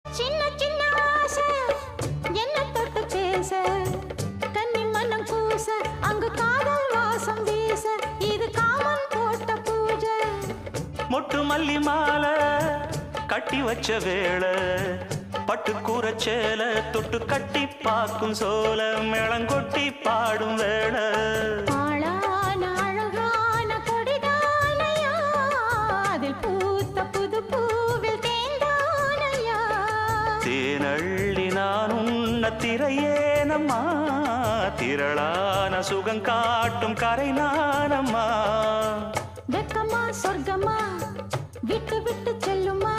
சின்ன சின்ன ஆசை என்ன தொட்டு பேச கன்னி மனம் கூச அங்கு காதல் வாசம் வீச இது காமன் போட்ட பூஜை மொட்டு மல்லி மாலை கட்டி வச்ச வேளை பட்டு கூரச்சேல தொட்டு கட்டி பார்க்கும் சோல மேளங்கொட்டி பாடும் வேளை ஆளான அழகான கொடிதானையா அதில் பூத்த புது பூவில் தேந்தானையா தேனள்ளி நான் உன்ன திரையேனம்மா திரளான சுகம் காட்டும் கரை நானம்மா வெக்கமா சொர்க்கமா விட்டு விட்டு செல்லுமா